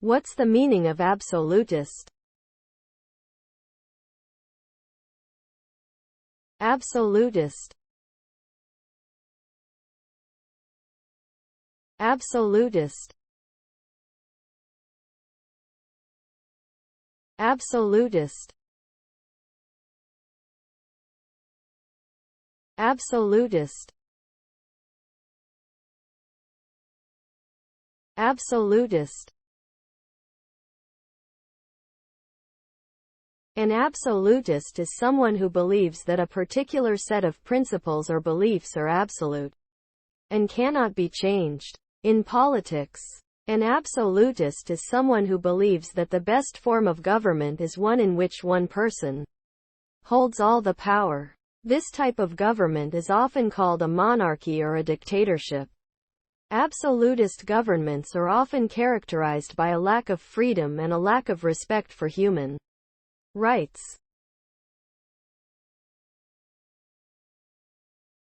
What's the meaning of absolutist? Absolutist. Absolutist. Absolutist. Absolutist. Absolutist. An absolutist is someone who believes that a particular set of principles or beliefs are absolute and cannot be changed. In politics, an absolutist is someone who believes that the best form of government is one in which one person holds all the power. This type of government is often called a monarchy or a dictatorship. Absolutist governments are often characterized by a lack of freedom and a lack of respect for human rights.